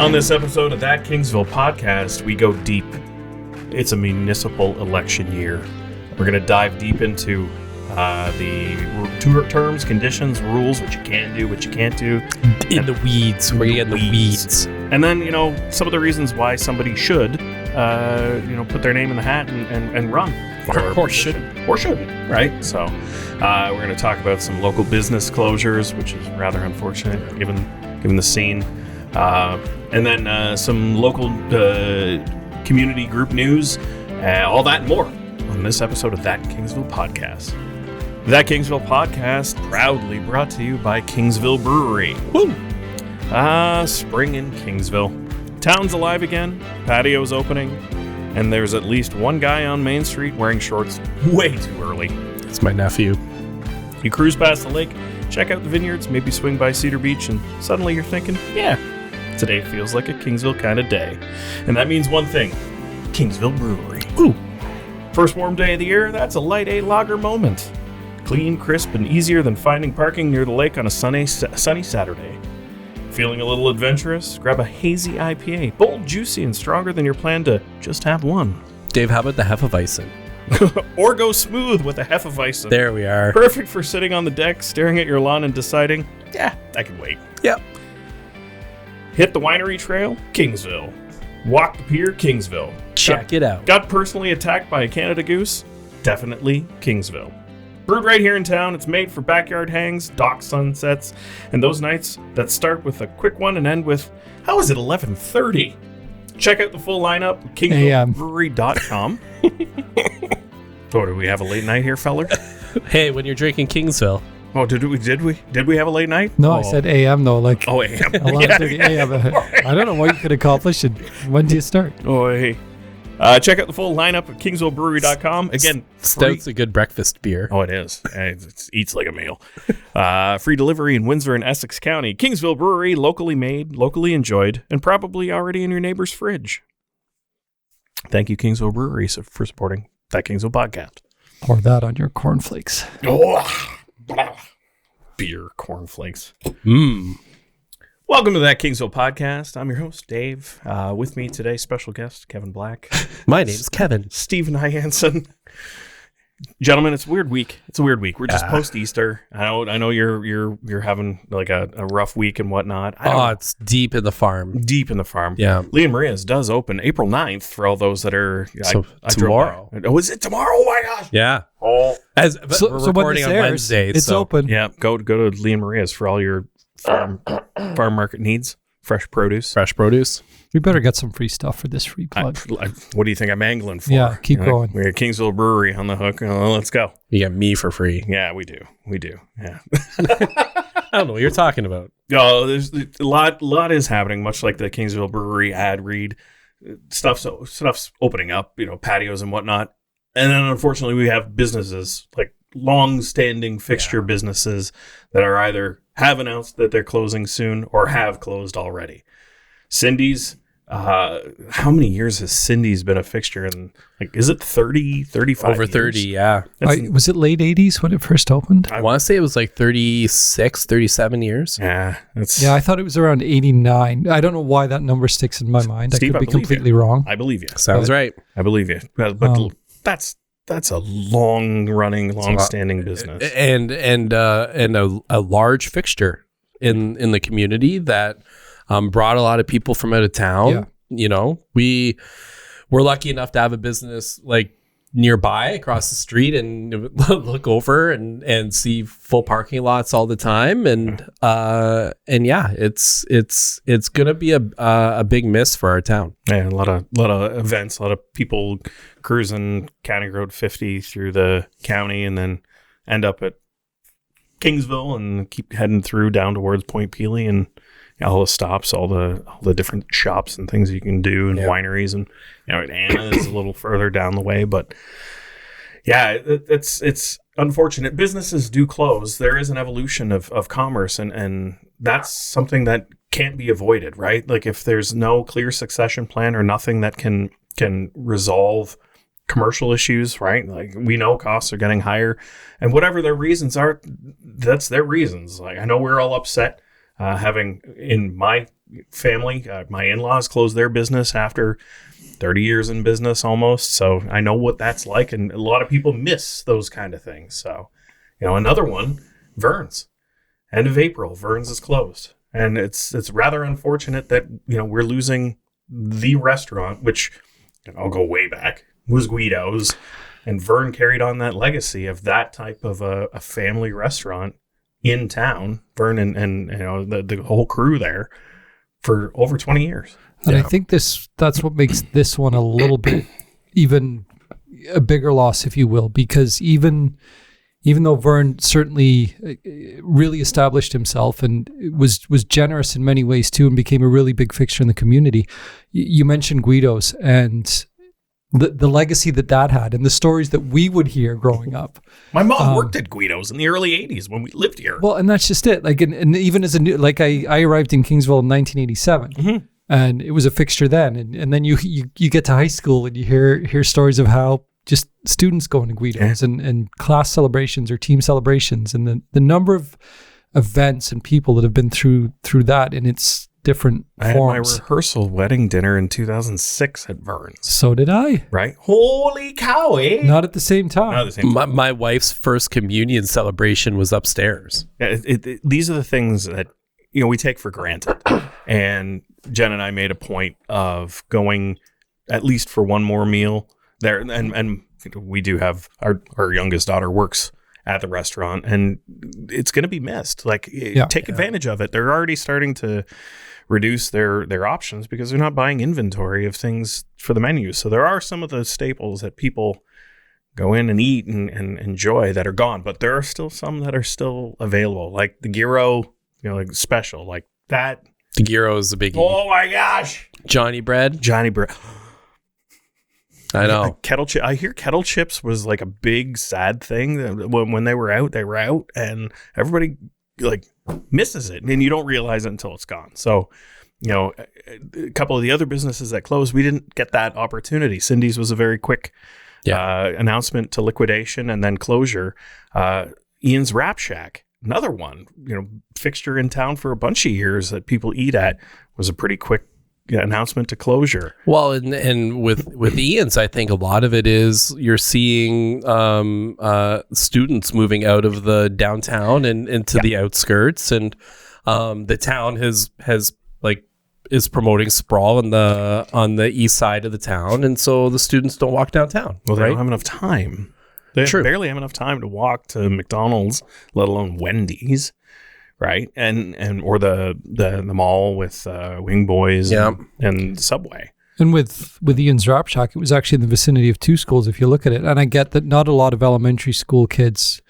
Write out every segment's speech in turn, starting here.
On this episode of That Kingsville Podcast, we go deep. It's a municipal election year. We're going to dive deep into the terms, conditions, rules, what you can do, what you can't do. In the weeds. We're getting the weeds. And then, some of the reasons why somebody should, put their name in the hat and run. Or shouldn't. Or shouldn't, right? So we're going to talk about some local business closures, which is rather unfortunate given the scene. And then some local community group news, all that and more on this episode of That Kingsville Podcast. That Kingsville Podcast proudly brought to you by Kingsville Brewery. Woo! Spring in Kingsville. Town's alive again, patio's opening, and there's at least one guy on Main Street wearing shorts way too early. It's my nephew. You cruise past the lake, check out the vineyards, maybe swing by Cedar Beach, and suddenly you're thinking, yeah, today feels like a Kingsville kind of day. And that means one thing, Kingsville Brewery. Ooh. First warm day of the year, that's a light A lager moment. Clean, crisp, and easier than finding parking near the lake on a sunny Saturday. Feeling a little adventurous? Grab a hazy IPA, bold, juicy, and stronger than your plan to just have one. Dave, how about the Hefeweizen? Or go smooth with a Hefeweizen. There we are. Perfect for sitting on the deck, staring at your lawn and deciding, yeah, I can wait. Yep. Hit the winery trail, Kingsville. Walk the pier, Kingsville. Check it out. Got personally attacked by a Canada goose? Definitely Kingsville. Brewed right here in town, it's made for backyard hangs, dock sunsets, and those nights that start with a quick one and end with, how is it 11:30? Check out the full lineup at kingsvillebrewery.com. Oh, do we have a late night here, feller? Hey, when you're drinking Kingsville. Oh, did we have a late night? No, I said AM though, like AM. 11:30 AM. I don't know what you could accomplish. When do you start? Oh, hey. Check out the full lineup at kingsvillebrewery.com. Again, Stout's a good breakfast beer. Oh, it is. It eats like a meal. Free delivery in Windsor and Essex County. Kingsville Brewery, locally made, locally enjoyed, and probably already in your neighbor's fridge. Thank you, Kingsville Brewery, for supporting That Kingsville Podcast. Pour that on your cornflakes. Oh, beer cornflakes. Welcome to That Kingsville Podcast. I'm your host, Dave. With me today, special guest, Kevin Black. My name's Kevin. Stephen Hansen. Gentlemen, it's a weird week. We're just post-Easter. I know you're having like a rough week and whatnot. It's deep in the farm. Yeah. Leah Maria's does open April 9th for all those that are... tomorrow. Oh, is it tomorrow? Oh, my gosh. Yeah. Oh. We're recording on Wednesday. It's open. Yeah, go to Leah Maria's for all your farm market needs. Fresh produce. We better get some free stuff for this free plug. What do you think I'm angling for? Yeah, keep going. We got Kingsville Brewery on the hook. Let's go. You get me for free. Yeah, we do. Yeah. I don't know what you're talking about. There's a lot is happening, much like the Kingsville Brewery ad read. Stuff's opening up, patios and whatnot. And then unfortunately we have businesses, like long-standing fixture businesses that are either have announced that they're closing soon or have closed already. Cindy's, how many years has Cindy's been a fixture? And is it 30, 35 Over 30, years? yeah. Was it late 80s when it first opened? I want to say it was like 36, 37 years. Yeah. I thought it was around 89. I don't know why that number sticks in my mind. Steve, I could be completely wrong. I believe you. Sounds right. I believe you. But that's a long-standing business. And a large fixture in the community that brought a lot of people from out of town. Yeah. We're lucky enough to have a business like nearby across the street and look over and see full parking lots all the time. And yeah, it's going to be a big miss for our town. Yeah, a lot of events, a lot of people cruising County Road 50 through the county and then end up at Kingsville and keep heading through down towards Point Pelee and all the stops, all the different shops and things you can do and wineries, and Anna is a little further down the way, but yeah, it's unfortunate. Businesses do close. There is an evolution of commerce, and that's something that can't be avoided, right? Like if there's no clear succession plan or nothing that can resolve commercial issues, right? Like we know costs are getting higher, and whatever their reasons are, that's their reasons. Like I know we're all upset having, in my family. My in-laws closed their business after 30 years in business almost. So I know what that's like. And a lot of people miss those kind of things. So, another one, Verns. End of April, Verns is closed. And it's rather unfortunate that, we're losing the restaurant, which I'll go way back, was Guido's. And Vern carried on that legacy of that type of a family restaurant in town. Vern and the whole crew there for over 20 years. And I think that's what makes this one a little bit even a bigger loss, if you will, because even though Vern certainly really established himself and was generous in many ways too, and became a really big fixture in the community, you mentioned Guido's and the legacy that had and the stories that we would hear growing up. My mom worked at Guido's in the early 80s when we lived here. Well, and that's just it. Like, and even as I arrived in Kingsville in 1987. Mm-hmm. And it was a fixture then. And then you get to high school and you hear stories of how just students going to Guido's and class celebrations or team celebrations and the number of events and people that have been through that in its different forms. I had my rehearsal wedding dinner in 2006 at Verns. So did I. Right? Holy cow, eh? Not at the same time. Not at the same time. My wife's first communion celebration was upstairs. These are the things that we take for granted. And Jen and I made a point of going at least for one more meal there. And we do have our youngest daughter works at the restaurant, and it's going to be missed. Take advantage of it. They're already starting to reduce their options because they're not buying inventory of things for the menu. So there are some of the staples that people go in and eat and enjoy that are gone, but there are still some that are still available, like the gyro, like special, like that. The gyro is a biggie. Oh my gosh. Johnny bread. I know. Kettle chip. I hear kettle chips was like a big sad thing. When they were out, and everybody misses it, and you don't realize it until it's gone. So, a couple of the other businesses that closed, we didn't get that opportunity. Cindy's was a very quick announcement to liquidation and then closure. Ian's Wrap Shack, another one, fixture in town for a bunch of years that people eat at, was a pretty quick announcement to closure. Well, and with Ian's, I think a lot of it is you're seeing students moving out of the downtown and into the outskirts, and the town is promoting sprawl on the east side of the town, and so the students don't walk downtown. Well, they don't have enough time. They barely have enough time to walk to McDonald's, let alone Wendy's. Right. And or the mall with Wing Boys and Subway. And with Ian's Wrap Shack, it was actually in the vicinity of two schools, if you look at it. And I get that not a lot of elementary school kids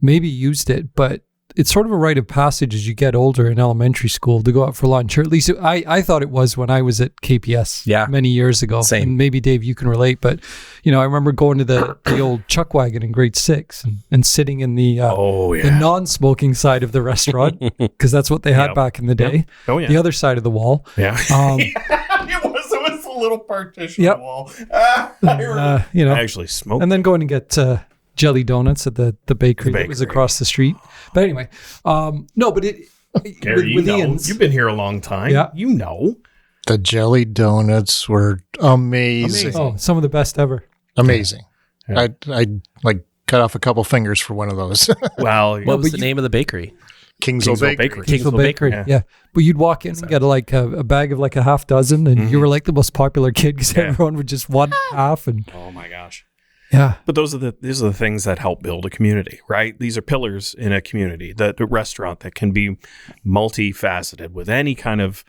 maybe used it, but it's sort of a rite of passage as you get older in elementary school to go out for lunch. Or at least I thought it was when I was at KPS many years ago. Same. And maybe, Dave, you can relate. But, I remember going to the old chuck wagon in grade 6 and sitting in the non-smoking side of the restaurant, because that's what they had back in the day. Oh, yeah. The other side of the wall. Yeah. It was a little partition wall. I actually smoked. And then going and get jelly donuts at the bakery that was across the street. But anyway, but Gary, with Ian's, you've been here a long time. Yeah. The jelly donuts were amazing. Oh, some of the best ever. Amazing. Yeah. I cut off a couple fingers for one of those. Well, what was the name of the bakery? Kingsville Bakery. Kingsville Bakery. Yeah. But you'd walk in and get a bag of a half dozen, and you were like the most popular kid because everyone would just want half. And oh my gosh. Yeah. But these are the things that help build a community, right? These are pillars in a community. The restaurant that can be multifaceted with any kind of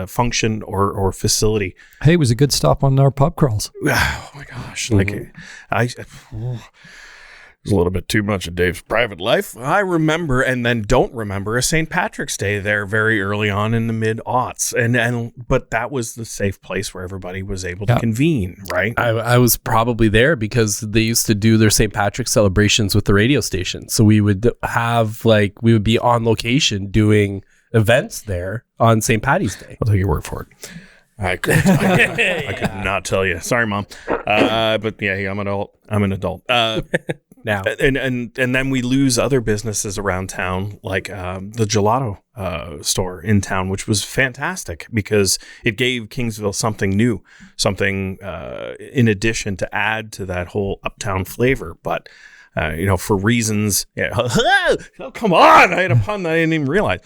function or facility. Hey, it was a good stop on our pub crawls. Oh my gosh. It's a little bit too much of Dave's private life. I remember and then don't remember a St. Patrick's Day there very early on in the mid-aughts. But that was the safe place where everybody was able to convene, right? I was probably there because they used to do their St. Patrick's celebrations with the radio station. So we would be on location doing events there on St. Patty's Day. I'll take your word for it. I could not tell you. Sorry, Mom. But yeah, I'm an adult. now. And then we lose other businesses around town, like the gelato store in town, which was fantastic because it gave Kingsville something new, something in addition to add to that whole uptown flavor. But for reasons, oh, come on, I had a pun that I didn't even realize.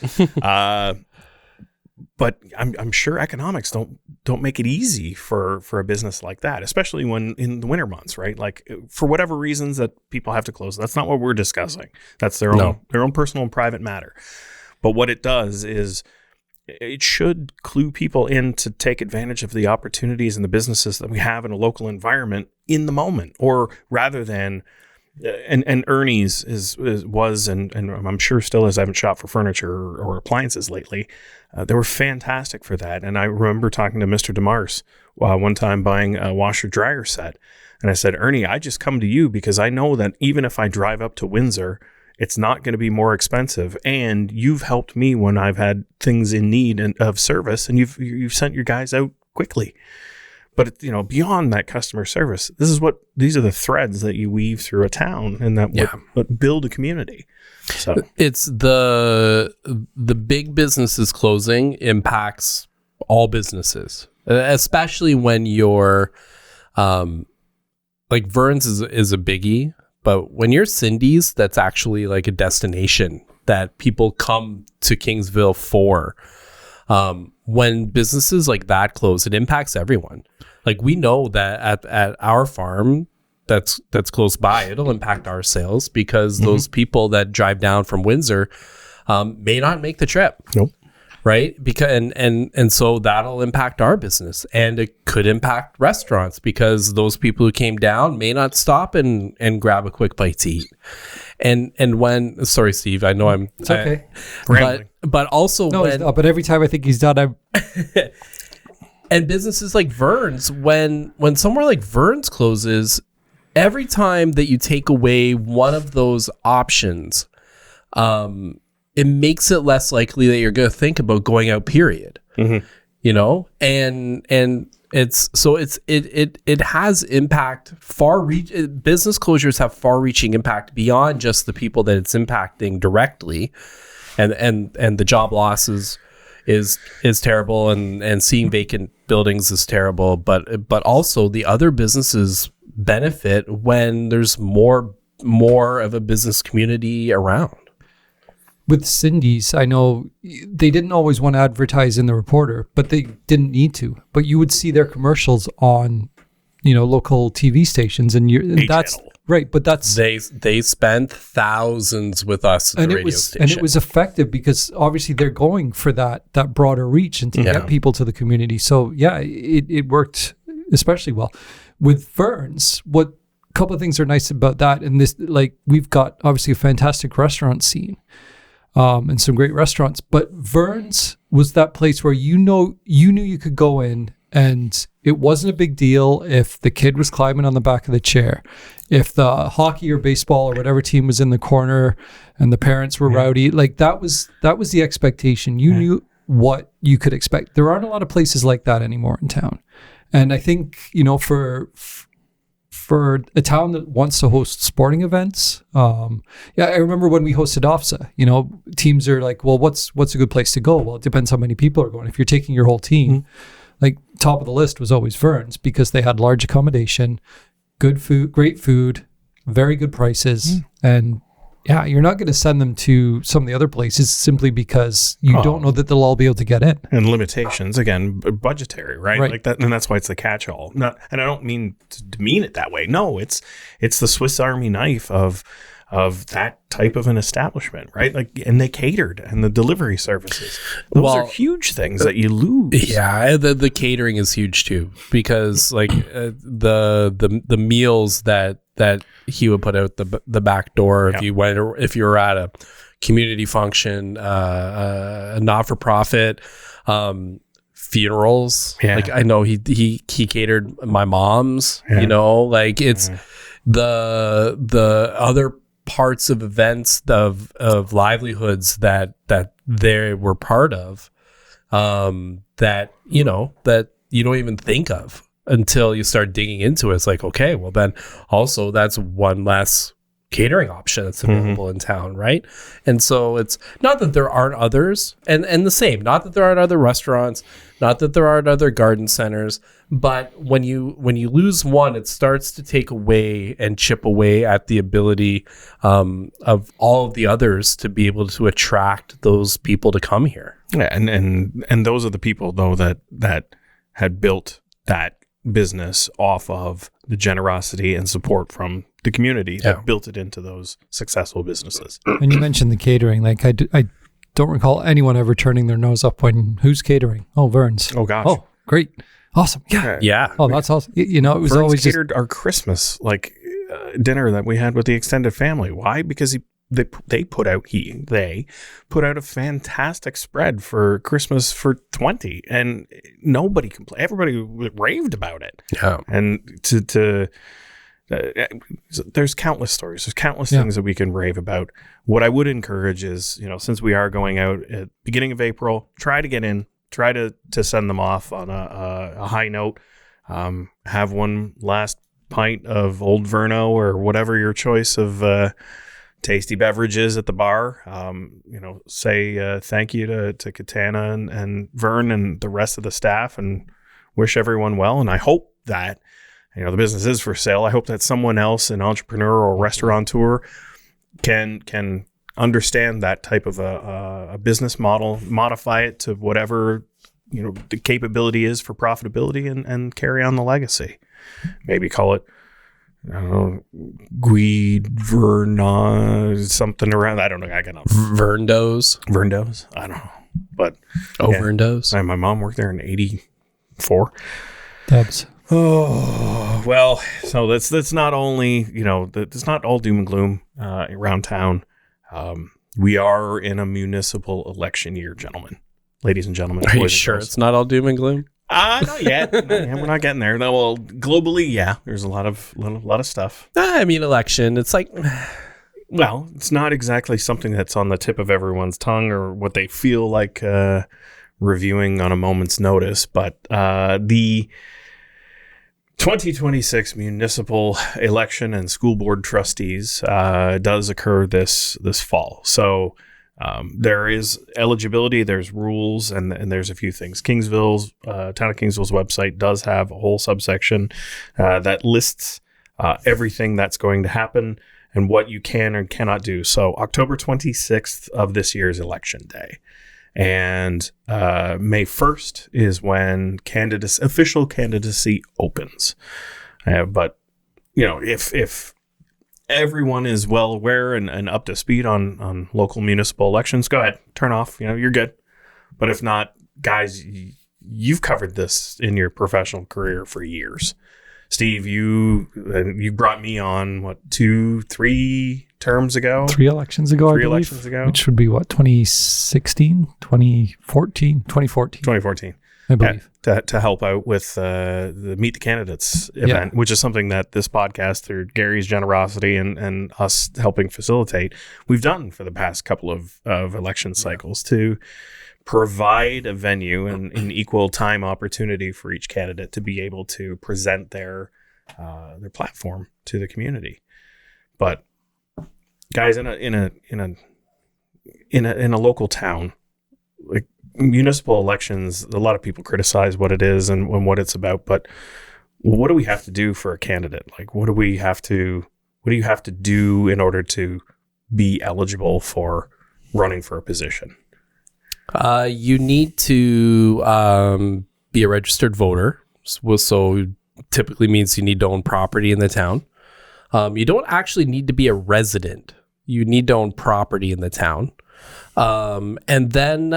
But I'm sure economics don't make it easy for a business like that, especially when in the winter months, right? Like for whatever reasons that people have to close. That's not what we're discussing. That's their own personal and private matter. But what it does is it should clue people in to take advantage of the opportunities and the businesses that we have in a local environment in the moment, or rather than. And Ernie's was and I'm sure still is. I haven't shopped for furniture or appliances lately. They were fantastic for that. And I remember talking to Mr. DeMars one time buying a washer dryer set. And I said, Ernie, I just come to you because I know that even if I drive up to Windsor, it's not going to be more expensive. And you've helped me when I've had things in need of service, and you've sent your guys out quickly. But beyond that customer service, these are the threads that you weave through a town, and that what build a community. So it's the big businesses closing impacts all businesses, especially when you're like Verns is a biggie, but when you're Cindy's, that's actually like a destination that people come to Kingsville for. When businesses like that close, it impacts everyone. Like we know that at our farm that's close by, it'll impact our sales because those people that drive down from Windsor may not make the trip. Nope. Right? Because and so that'll impact our business, and it could impact restaurants because those people who came down may not stop and grab a quick bite to eat. And when sorry, Steve, I know it's okay. But also but every time I think he's done, I'm. And businesses like Verns, when somewhere like Verns closes, every time that you take away one of those options, it makes it less likely that you're going to think about going out, period. And it has impact business closures have far reaching impact beyond just the people that it's impacting directly. And the job losses is terrible, and seeing vacant buildings is terrible, but also the other businesses benefit when there's more of a business community around. With Cindy's, I know they didn't always want to advertise in the Reporter, but they didn't need to. But you would see their commercials on, local TV stations, and that's channel. Right. But that's they spent thousands with us at the radio station, and it was effective because obviously they're going for that broader reach and to get people to the community. So it worked especially well with Verns. What couple of things are nice about that, and this, like, we've got obviously a fantastic restaurant scene. And some great restaurants, but Verns was that place where you knew you could go in and it wasn't a big deal if the kid was climbing on the back of the chair, if the hockey or baseball or whatever team was in the corner and the parents were rowdy. Like that was the expectation. You knew what you could expect. There aren't a lot of places like that anymore in town, and I think for a town that wants to host sporting events, I remember when we hosted OFSA, teams are like, well, what's a good place to go? Well, it depends how many people are going. If you're taking your whole team, like top of the list was always Verns because they had large accommodation, good food, great food, very good prices. And you're not going to send them to some of the other places simply because you don't know that they'll all be able to get in. And limitations, again, budgetary, right? Like that, and that's why it's the catch-all. And I don't mean to demean it that way. No, it's the Swiss Army knife of that type of an establishment, right? Like, and they catered, and the delivery services. Those are huge things that you lose. Yeah, the catering is huge too, because like the meals that he would put out the back door if you were at a community function, a not-for-profit, funerals. Like I know he catered my mom's. Like it's the other parts of events of livelihoods that they were part of, that you don't even think of until you start digging into it. It's like, okay, well then also that's one less catering option that's available in town, right? And so it's not that there aren't others, and the same, not that there aren't other restaurants, not that there aren't other garden centers, but when you lose one, it starts to take away and chip away at the ability of all of the others to be able to attract those people to come here. Yeah, and those are the people though that had built that business off of the generosity and support from the community that built it into those successful businesses. And you mentioned the catering. Like I don't recall anyone ever turning their nose up when who's catering? Oh, Verns. Oh gosh. Oh, great. Awesome. Yeah. Yeah. Oh, that's awesome. You know, it was Verns always catered our Christmas dinner that we had with the extended family. Why? Because they put out a fantastic spread for Christmas for 20, and nobody complained. Everybody raved about it. Yeah. And there's countless stories. There's countless things that we can rave about. What I would encourage is, since we are going out at beginning of April, try to get in, try to send them off on a high note. Have one last pint of Old Verno or whatever your choice of tasty beverages at the bar. Say thank you to Katana and Vern and the rest of the staff, and wish everyone well. And I hope that the business is for sale. I hope that someone else, an entrepreneur or restaurateur, can understand that type of a business model, modify it to whatever the capability is for profitability, and carry on the legacy. Maybe call it, I don't know, Verna, something around. I don't know. I got Verndos. I don't know. But Verndos. My mom worked there in 84. Debs. Oh, well, so that's not only, that's not all doom and gloom around town. We are in a municipal election year, ladies and gentlemen. Are you sure it's not all doom and gloom? Not yet. We're not getting there. No, well, globally, there's a lot of stuff. I mean, election, it's like, well, it's not exactly something that's on the tip of everyone's tongue or what they feel like reviewing on a moment's notice, but the 2026 municipal election and school board trustees does occur this fall. So there is eligibility, there's rules, and there's a few things. Town of Kingsville's website does have a whole subsection that lists everything that's going to happen and what you can and cannot do. So October 26th of this year's election day. And May 1st is when official candidacy opens. But, if everyone is well aware and up to speed on local municipal elections, go ahead, turn off, you're good. But if not, guys, you've covered this in your professional career for years. Steve, you brought me on, 2-3 terms ago? 3 elections ago, I believe, which would be 2016, 2014? 2014, I believe. To help out with the Meet the Candidates event, which is something that this podcast, through Gary's generosity and us helping facilitate, we've done for the past couple of election cycles to provide a venue and an equal time opportunity for each candidate to be able to present their platform to the community. But guys, in a local town, like municipal elections, a lot of people criticize what it is and what it's about. But what do we have to do for a candidate? Like, what do you have to do in order to be eligible for running for a position? You need to be a registered voter. So typically means you need to own property in the town. You don't actually need to be a resident. You need to own property in the town. And then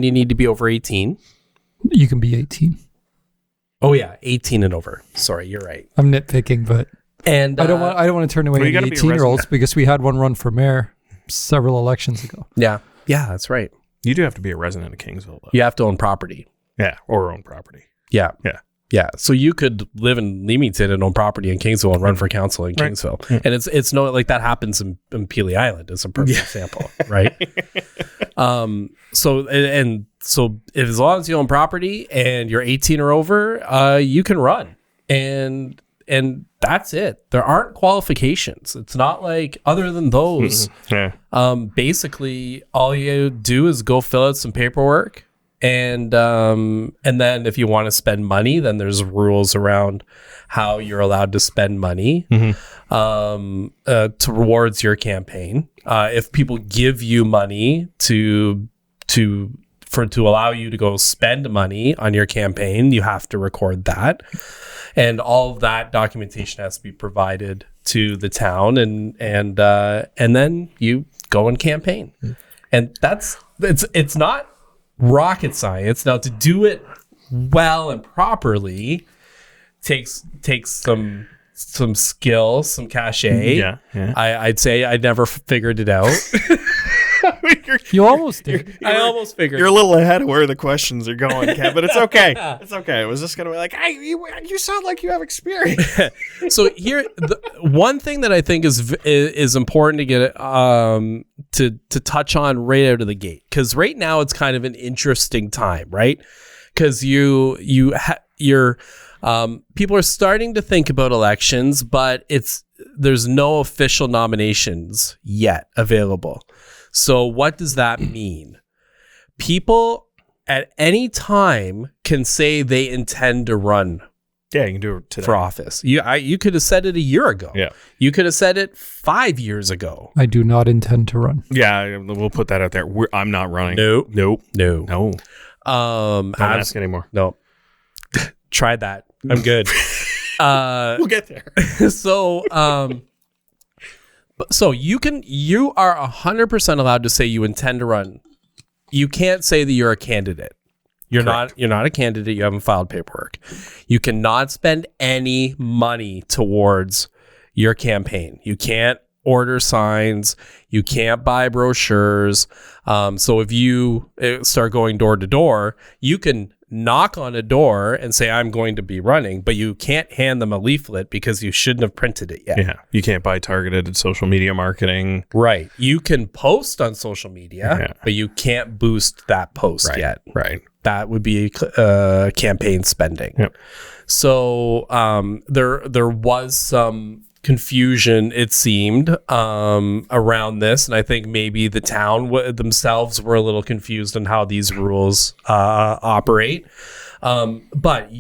you need to be over 18. You can be 18. Oh yeah, 18 and over. Sorry, you're right. I'm nitpicking, but I don't want to turn away any 18-year-olds because we had one run for mayor several elections ago. Yeah, that's right. You do have to be a resident of Kingsville, though. You have to own property. Yeah, or own property. Yeah. So you could live in Leamington and own property in Kingsville and run for council in Kingsville. Right. And it's no, like that happens in Peely Island as a perfect example, right? So as long as you own property and you're 18 or over, you can run. And that's it. There aren't qualifications. It's not like, other than those, basically all you do is go fill out some paperwork, and then if you want to spend money, then there's rules around how you're allowed to spend money towards your campaign. If people give you money to allow you to go spend money on your campaign, you have to record that, and all of that documentation has to be provided to the town, and then you go and campaign, and it's not rocket science. Now, to do it well and properly takes some skill, some cachet. I'd say I never figured it out. You almost did. I almost figured. You're a little ahead of where the questions are going, Ken, but it's okay. It's okay. It was just gonna be like, hey, you sound like you have experience. So here, the one thing that I think is important to get to touch on right out of the gate, because right now it's kind of an interesting time, right? Because you're people are starting to think about elections, but there's no official nominations yet available. So what does that mean? People at any time can say they intend to run. Yeah, you can do it today. For office. You could have said it a year ago. Yeah. You could have said it 5 years ago. I do not intend to run. Yeah, we'll put that out there. I'm not running. Nope. No. Don't ask anymore. No. Tried that. I'm good. We'll get there. So you are 100% allowed to say you intend to run. You can't say that you're a candidate. You're not a candidate. You haven't filed paperwork. You cannot spend any money towards your campaign. You can't order signs. You can't buy brochures. So if you start going door to door, you can knock on a door and say, I'm going to be running, but you can't hand them a leaflet because you shouldn't have printed it yet. Yeah. You can't buy targeted social media marketing. Right. You can post on social media, but you can't boost that post yet. Right. That would be campaign spending. Yep. So there was some confusion, it seemed, around this, and I think maybe the town themselves were a little confused on how these rules operate. But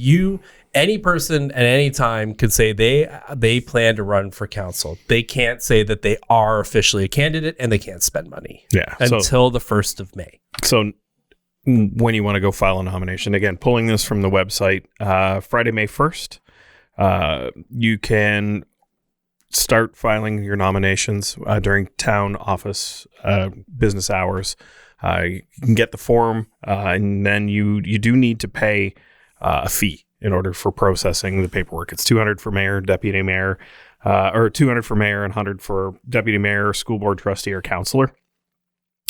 any person at any time could say they plan to run for council. They can't say that they are officially a candidate, and they can't spend money until the 1st of May. So when you want to go file a nomination, again, pulling this from the website, Friday, May 1st, you can start filing your nominations during town office business hours. You can get the form, and then you do need to pay a fee in order for processing the paperwork. It's $200 for mayor, deputy mayor, or $200 for mayor and $100 for deputy mayor, school board trustee, or councilor.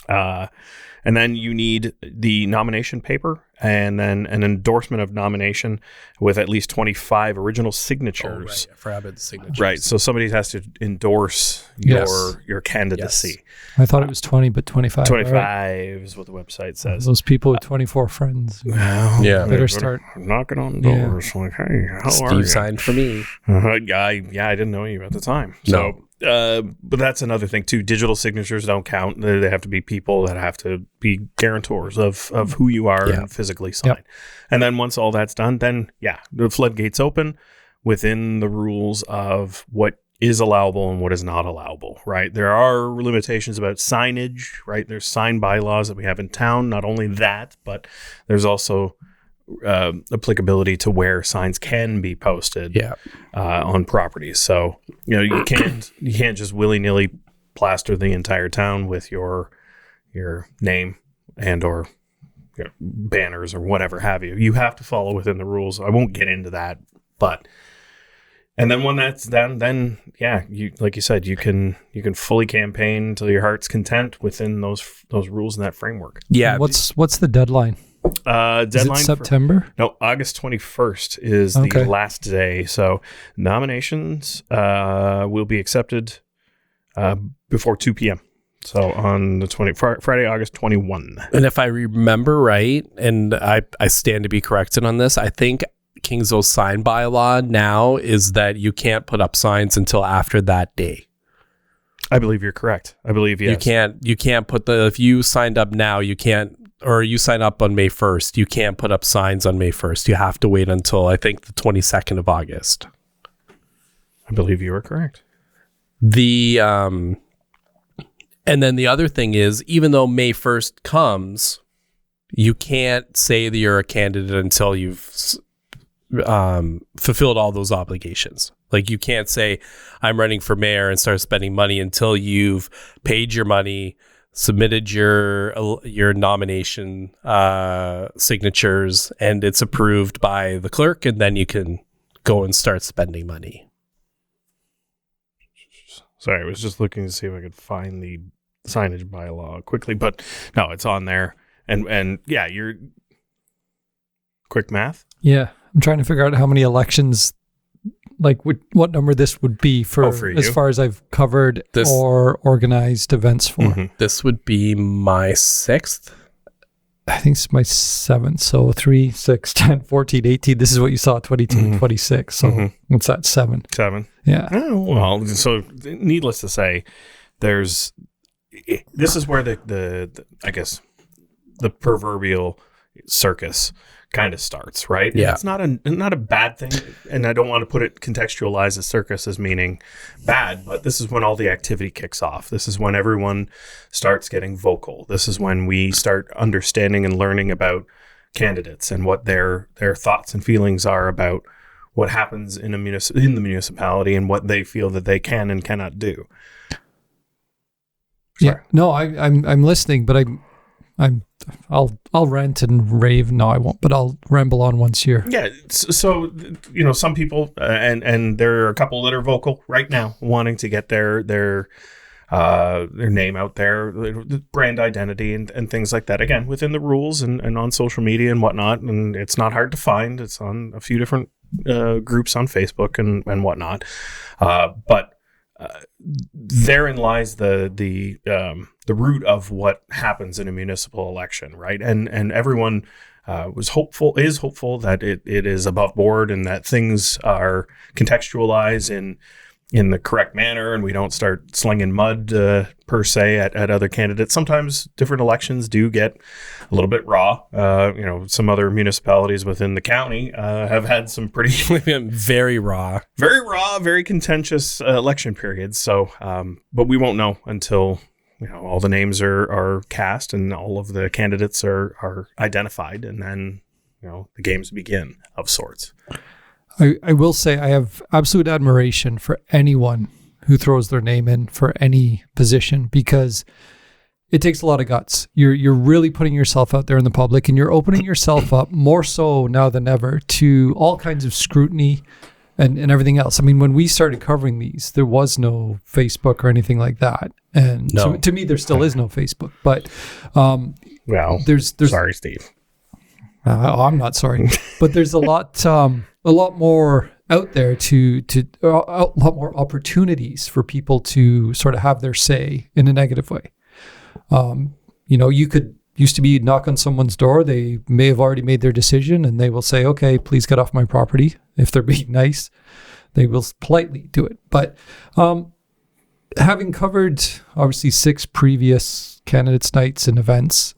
And then you need the nomination paper and then an endorsement of nomination with at least 25 original signatures. Oh, right. For Abbott's signatures. Right. So somebody has to endorse your candidacy. Yes. I thought it was 20, but 25. 25 right? is what the website says. Those people with 24 friends. Well, better start knocking on doors. Like, hey, how are you? Steve signed for me. I didn't know you at the time. So, but that's another thing too. Digital signatures don't count. They have to be people that have to be guarantors of who you are and physically sign. Yep. And then once all that's done, then the floodgates open within the rules of what is allowable and what is not allowable, right? There are limitations about signage, right? There's sign bylaws that we have in town. Not only that, but there's also applicability to where signs can be posted on properties. So you can't just willy-nilly plaster the entire town with your name and or banners or whatever have you. You have to follow within the rules. I won't get into that, but and then when that's done, then you like you said, you can fully campaign till your heart's content within those rules and that framework. Yeah. What's the deadline? Deadline is it September? August 21st is the last day. So nominations will be accepted before 2 p.m. So on the Friday, August 21. And if I remember right, and I stand to be corrected on this, I think Kingsville sign bylaw now is that you can't put up signs until after that day. I believe you're correct. I believe, yes. You can't put if you signed up now, you can't, or you sign up on May 1st, you can't put up signs on May 1st. You have to wait until, I think, the 22nd of August. I believe you are correct. And then the other thing is, even though May 1st comes, you can't say that you're a candidate until you've fulfilled all those obligations. Like, you can't say, I'm running for mayor and start spending money until you've paid your money, submitted your nomination signatures, and it's approved by the clerk, and then you can go and start spending money. Sorry, I was just looking to see if I could find the signage bylaw quickly, but no, it's on there. And yeah, you're quick math. Yeah, I'm trying to figure out how many elections, like what number this would be for as far as I've covered or organized events for. Mm-hmm. This would be my 6th. I think it's my 7th. So 3, 6, 10, 14, 18. This is what you saw, 22, 26. So what's that, 7? 7. Yeah. Oh, well, so needless to say, this is where the I guess the proverbial circus kind of starts, right? Yeah. It's not a bad thing, and I don't want to contextualize a circus as meaning bad, but this is when all the activity kicks off. This is when everyone starts getting vocal. This is when we start understanding and learning about candidates and what their thoughts and feelings are about what happens in the municipality and what they feel that they can and cannot do. Sorry. Yeah. No, I'm listening, but I'll rant and rave. No, I won't, but I'll ramble on once here. Yeah. So, some people, and there are a couple that are vocal right now, wanting to get their name out there, brand identity and things like that. Again, within the rules and on social media and whatnot. And it's not hard to find. It's on a few different groups on Facebook and whatnot. But therein lies the root of what happens in a municipal election, right? And everyone is hopeful that it is above board and that things are contextualized in the correct manner, and we don't start slinging mud per se at other candidates. Sometimes different elections do get a little bit raw. Some other municipalities within the county have had some pretty very raw, very contentious election periods. So, but we won't know until all the names are cast and all of the candidates are identified, and then the games begin of sorts. I will say I have absolute admiration for anyone who throws their name in for any position, because it takes a lot of guts. You're really putting yourself out there in the public, and you're opening yourself up more so now than ever to all kinds of scrutiny and everything else. I mean, when we started covering these, there was no Facebook or anything like that. And no. to me, there still is no Facebook. But there's sorry, Steve. I'm not sorry, but there's a lot more out there a lot more opportunities for people to sort of have their say in a negative way. You used to be knock on someone's door. They may have already made their decision, and they will say, "Okay, please get off my property." If they're being nice, they will politely do it. But having covered obviously 6 previous candidates' nights and events,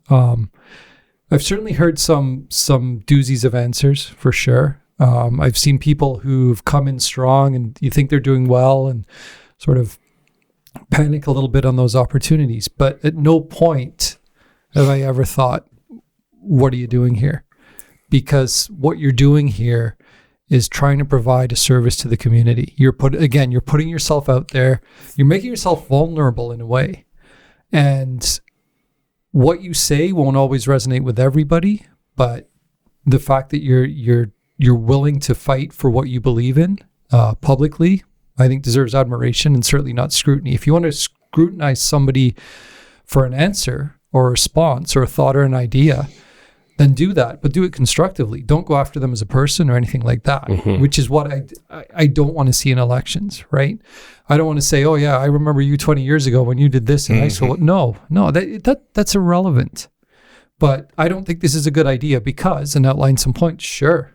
I've certainly heard some doozies of answers for sure. I've seen people who've come in strong and you think they're doing well and sort of panic a little bit on those opportunities. But at no point have I ever thought, what are you doing here? Because what you're doing here is trying to provide a service to the community. You're putting yourself out there. You're making yourself vulnerable in a way. And what you say won't always resonate with everybody, but the fact that you're willing to fight for what you believe in publicly, I think deserves admiration and certainly not scrutiny. If you want to scrutinize somebody for an answer or a response or a thought or an idea, then do that, but do it constructively. Don't go after them as a person or anything like that, which is what I don't want to see in elections, right? I don't want to say, oh yeah, I remember you 20 years ago when you did this in high school. No, that's irrelevant. But I don't think this is a good idea because, and outline some points, sure,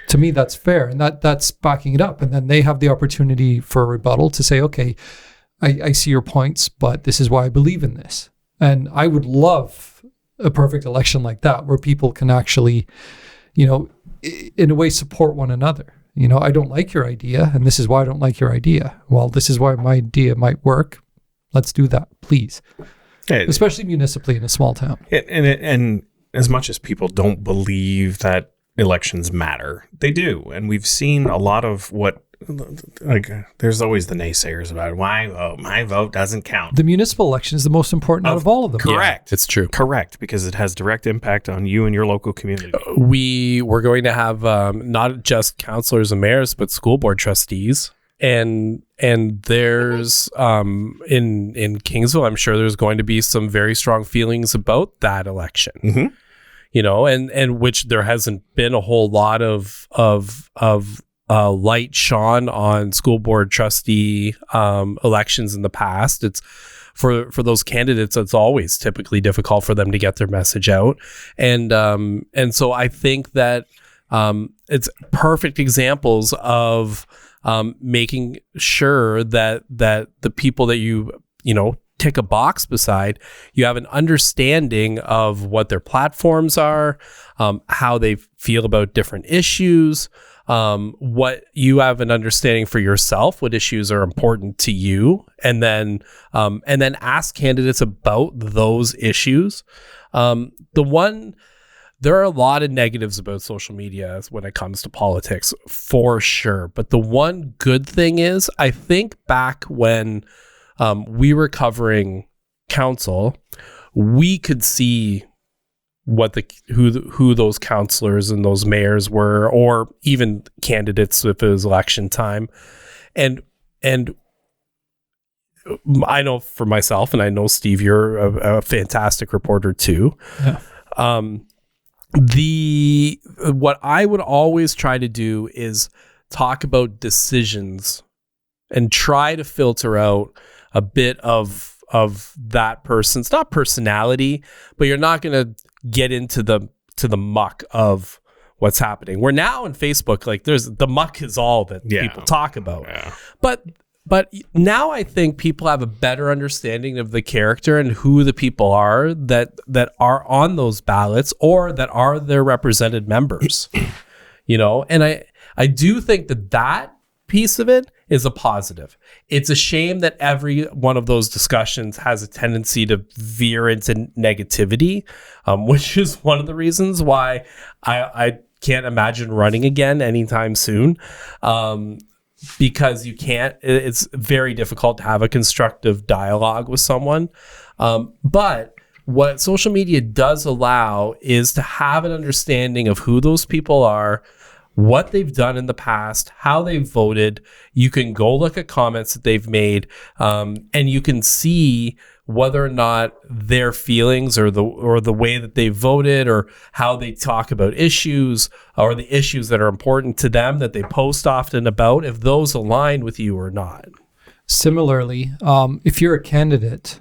To me, that's fair, and that's backing it up. And then they have the opportunity for a rebuttal to say, okay, I see your points, but this is why I believe in this. And I would love a perfect election like that, where people can actually, in a way, support one another. I don't like your idea, and this is why I don't like your idea. Well, this is why my idea might work. Let's do that, please. Especially municipally in a small town. And as much as people don't believe that elections matter, they do. And we've seen a lot of there's always the naysayers about why my vote doesn't count. The municipal election is the most important out of all of them. Correct. Yeah, it's true. Correct, because it has direct impact on you and your local community. We're going to have not just councilors and mayors, but school board trustees. And there's in Kingsville, I'm sure there's going to be some very strong feelings about that election. Mm-hmm. And which there hasn't been a whole lot of light shone on school board trustee elections in the past. It's for those candidates, it's always typically difficult for them to get their message out. And so I think that it's perfect examples of making sure that the people that you tick a box beside, you have an understanding of what their platforms are, how they feel about different issues, what you have an understanding for yourself, what issues are important to you, and then ask candidates about those issues. There are a lot of negatives about social media when it comes to politics, for sure. But the one good thing is, I think back when we were covering council, we could see who those councilors and those mayors were, or even candidates if it was election time. And I know for myself, and I know Steve, you're a fantastic reporter too. Yeah. What I would always try to do is talk about decisions and try to filter out a bit of that person's, not personality, but you're not going to get into the muck of what's happening. We're now on Facebook, like the muck is all that people talk about. Yeah. But now I think people have a better understanding of the character and who the people are that are on those ballots or that are their represented members. And I do think that piece of it is a positive. It's a shame that every one of those discussions has a tendency to veer into negativity, which is one of the reasons why I can't imagine running again anytime soon. Because it's very difficult to have a constructive dialogue with someone. But what social media does allow is to have an understanding of who those people are, what they've done in the past, how they've voted. You can go look at comments that they've made, and you can see whether or not their feelings or the way that they voted or how they talk about issues or the issues that are important to them that they post often about, if those align with you or not. Similarly, if you're a candidate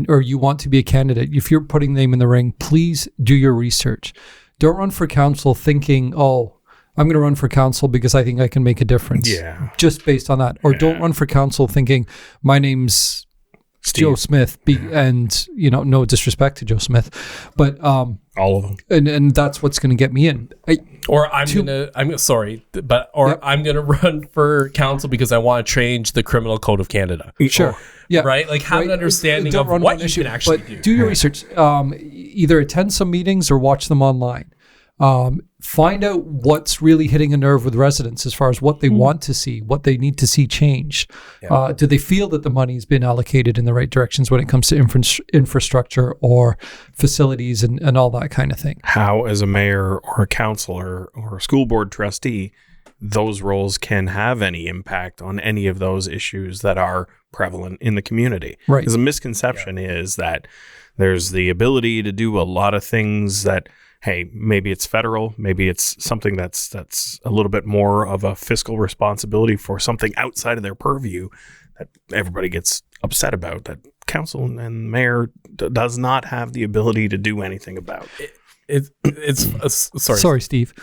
or you want to be a candidate, if you're putting name in the ring, please do your research. Don't run for council thinking, I'm going to run for council because I think I can make a difference. Yeah. Just based on that. Or don't run for council thinking my name's Steve. Joe Smith, and no disrespect to Joe Smith, but all of them, and that's what's going to get me in. I'm gonna run for council because I want to change the criminal code of Canada. Sure, yeah, right. Like have an understanding of what you can actually do. Do your research. Either attend some meetings or watch them online. Find out what's really hitting a nerve with residents as far as what they want to see, what they need to see change. Yeah. Do they feel that the money's been allocated in the right directions when it comes to infrastructure or facilities and all that kind of thing? How, as a mayor or a councilor or a school board trustee, those roles can have any impact on any of those issues that are prevalent in the community. Right. Because a misconception is that there's the ability to do a lot of things that, hey, maybe it's federal, maybe it's something that's a little bit more of a fiscal responsibility for something outside of their purview that everybody gets upset about, that council and mayor does not have the ability to do anything about. Sorry, Steve.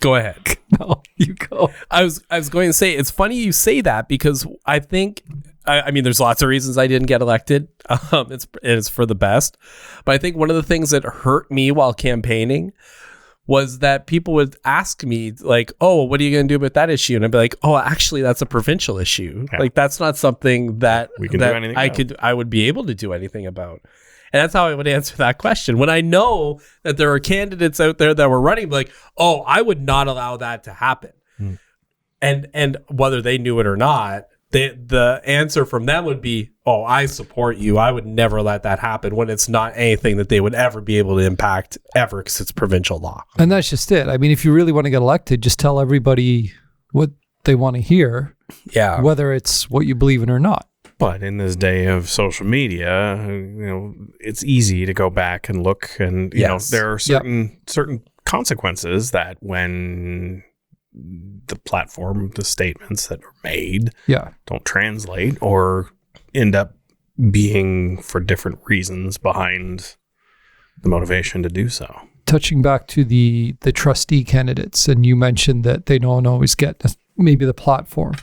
Go ahead. No, you go. I was going to say, it's funny you say that, because I think, I mean, there's lots of reasons I didn't get elected. It's for the best. But I think one of the things that hurt me while campaigning was that people would ask me, like, oh, what are you going to do about that issue? And I'd be like, oh, actually, that's a provincial issue. Yeah. Like, that's not something that we can do anything about. I would be able to do anything about. And that's how I would answer that question. When I know that there are candidates out there that were running, like, oh, I would not allow that to happen. And whether they knew it or not, the answer from them would be, oh, I support you. I would never let that happen, when it's not anything that they would ever be able to impact ever, because it's provincial law. And that's just it. I mean, if you really want to get elected, just tell everybody what they want to hear, whether it's what you believe in or not. But in this day of social media, it's easy to go back and look, and you know, there are certain consequences that when the platform, the statements that are made, don't translate or end up being for different reasons behind the motivation to do so. Touching back to the trustee candidates, and you mentioned that they don't always get maybe the platform.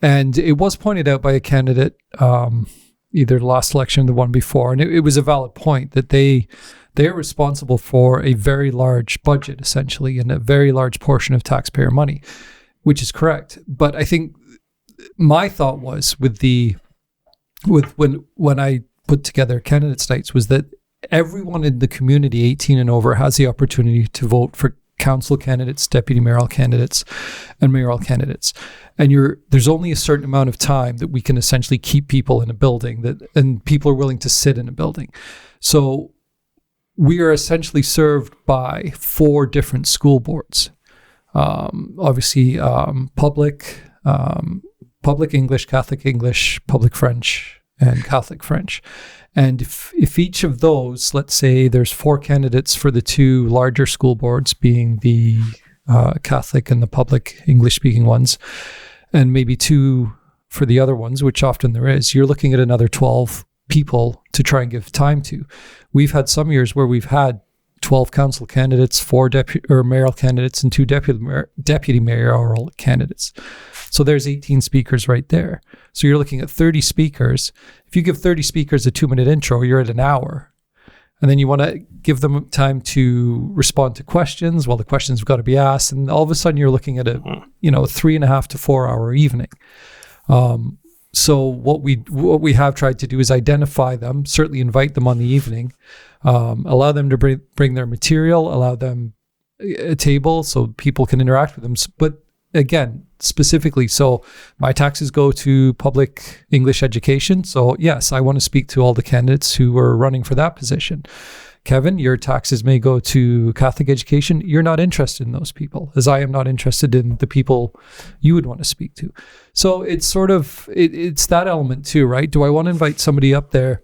And it was pointed out by a candidate, either the last election or the one before, and it was a valid point, that they are responsible for a very large budget, essentially, and a very large portion of taxpayer money, which is correct. But I think my thought was when I put together candidates nights, was that everyone in the community 18 and over has the opportunity to vote for council candidates, deputy mayoral candidates, and mayoral candidates. And there's only a certain amount of time that we can essentially keep people in a building, and people are willing to sit in a building. So we are essentially served by 4 different school boards. Obviously, public English, Catholic English, public French, and Catholic French. And if each of those, let's say there's 4 candidates for the 2 larger school boards, being the Catholic and the public English-speaking ones, and maybe 2 for the other ones, which often there is, you're looking at another 12 people to try and give time to. We've had some years where we've had 12 council candidates, 4 mayoral candidates, and 2 deputy mayoral candidates. So there's 18 speakers right there. So you're looking at 30 speakers. If you give 30 speakers a 2-minute intro, you're at an hour. And then you want to give them time to respond to questions. Well, the questions have got to be asked. And all of a sudden you're looking at a 3.5 to 4 hour evening. So what we have tried to do is identify them, certainly invite them on the evening, allow them to bring their material, allow them a table so people can interact with them. But again, specifically, so my taxes go to public English education. So yes, I want to speak to all the candidates who are running for that position. Kevin, your taxes may go to Catholic education. You're not interested in those people, as I am not interested in the people you would want to speak to. So it's sort of, it's that element too, right? Do I want to invite somebody up there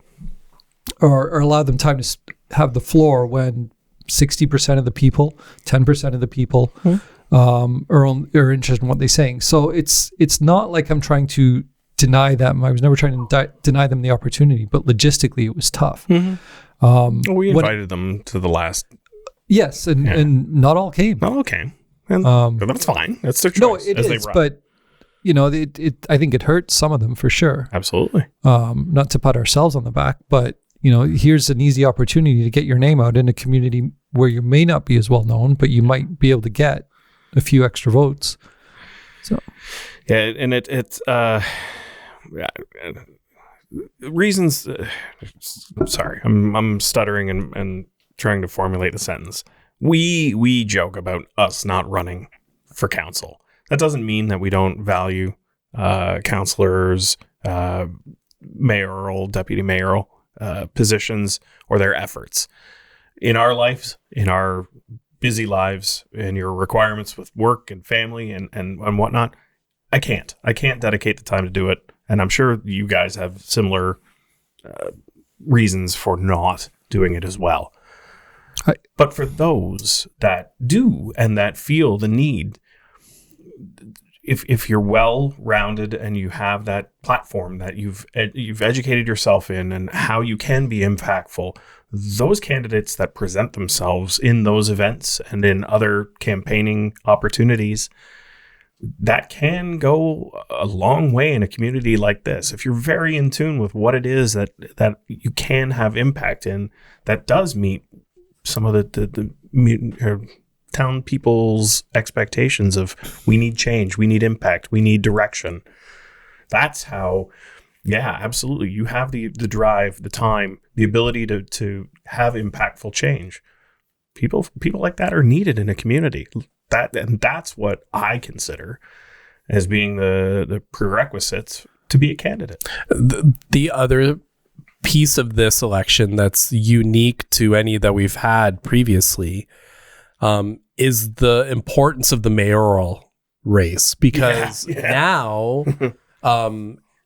or allow them time to have the floor when 60% of the people, 10% of the people are interested in what they're saying? So it's not like I'm trying to deny them. I was never trying to deny them the opportunity, but logistically it was tough. We invited them to the last. Yes, and not all came. Not all came. And that's fine. That's their choice. No, it is, but I think it hurts some of them for sure. Absolutely. Not to pat ourselves on the back, but here's an easy opportunity to get your name out in a community where you may not be as well known, but you might be able to get a few extra votes. So, yeah, and it's reasons. Sorry, I'm stuttering and trying to formulate the sentence. We joke about us not running for council. That doesn't mean that we don't value councillors, mayoral, deputy mayoral positions, or their efforts in our lives, in our busy lives, and your requirements with work and family and whatnot. I can't dedicate the time to do it. And I'm sure you guys have similar reasons for not doing it as well. But for those that do and that feel the need, if you're well-rounded and you have that platform that you've educated yourself in and how you can be impactful, those candidates that present themselves in those events and in other campaigning opportunities, that can go a long way in a community like this. If you're very in tune with what it is that you can have impact in, that does meet some of the town people's expectations of, we need change, we need impact, we need direction. That's how, yeah, absolutely. You have the drive, the time, the ability to have impactful change. People like that are needed in a community. That's what I consider as being the prerequisites to be a candidate. The other piece of this election that's unique to any that we've had previously is the importance of the mayoral race, because now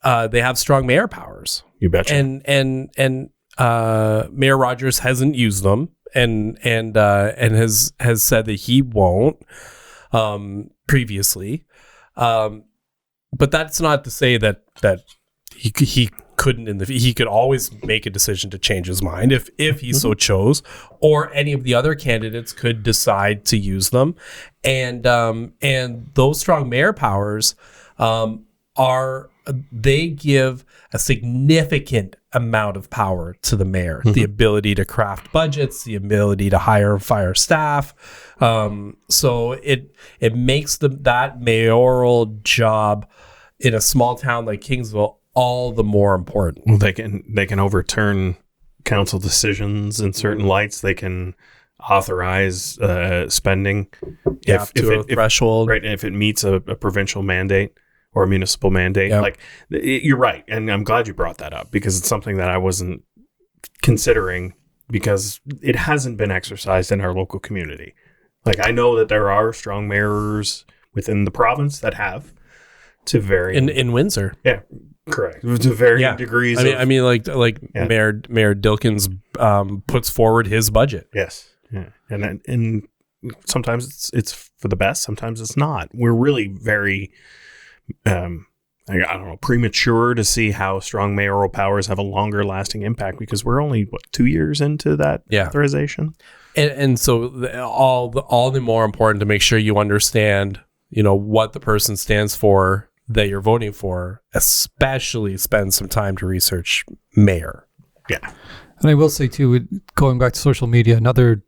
they have strong mayor powers. You betcha. And Mayor Rogers hasn't used them, and has said that he won't previously. But that's not to say that he couldn't he could always make a decision to change his mind if he so chose, or any of the other candidates could decide to use them. And those strong mayor powers they give a significant amount of power to the mayor, the ability to craft budgets, the ability to hire and fire staff. So it makes that mayoral job in a small town like Kingsville all the more important. Well, they can overturn council decisions in certain lights. They can authorize spending if a threshold, right? And if it meets a provincial mandate or a municipal mandate. Yep. Like, you're right, and I'm glad you brought that up, because it's something that I wasn't considering, because it hasn't been exercised in our local community. Like, I know that there are strong mayors within the province that have, to varying in Windsor. Yeah, correct. To varying degrees. I mean, Mayor Dilkins puts forward his budget. Yes, yeah, and sometimes it's for the best. Sometimes it's not. We're really very, I don't know, premature to see how strong mayoral powers have a longer lasting impact, because we're only 2 years into that authorization. And so all the more important to make sure you understand, what the person stands for that you're voting for, especially spend some time to research mayor. Yeah. And I will say too, going back to social media, another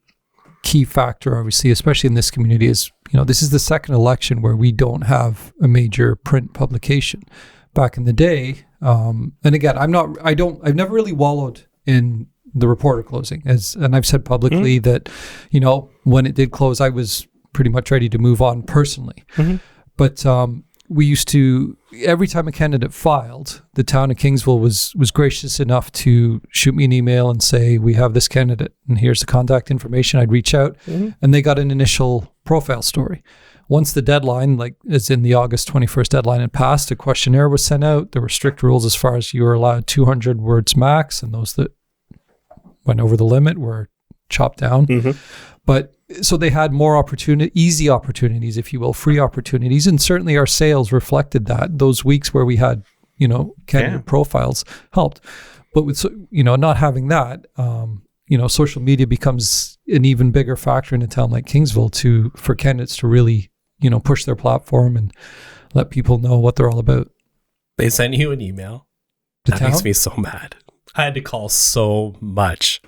key factor, obviously, especially in this community, is, this is the second election where we don't have a major print publication. Back in the day, and again, I've never really wallowed in the reporter closing, and I've said publicly that, when it did close, I was pretty much ready to move on personally. But we used to, every time a candidate filed, the town of Kingsville was gracious enough to shoot me an email and say, we have this candidate and here's the contact information. I'd reach out and they got an initial profile story. Once the deadline, like as in the August 21st deadline, had passed, a questionnaire was sent out. There were strict rules as far as you were allowed 200 words max, and those that went over the limit were chopped down. But so they had more easy opportunities, if you will, free opportunities. And certainly our sales reflected that. Those weeks where we had, candidate profiles helped. But with, not having that, social media becomes an even bigger factor in a town like Kingsville for candidates to really, push their platform and let people know what they're all about. They send you an email. That makes me so mad. I had to call so much.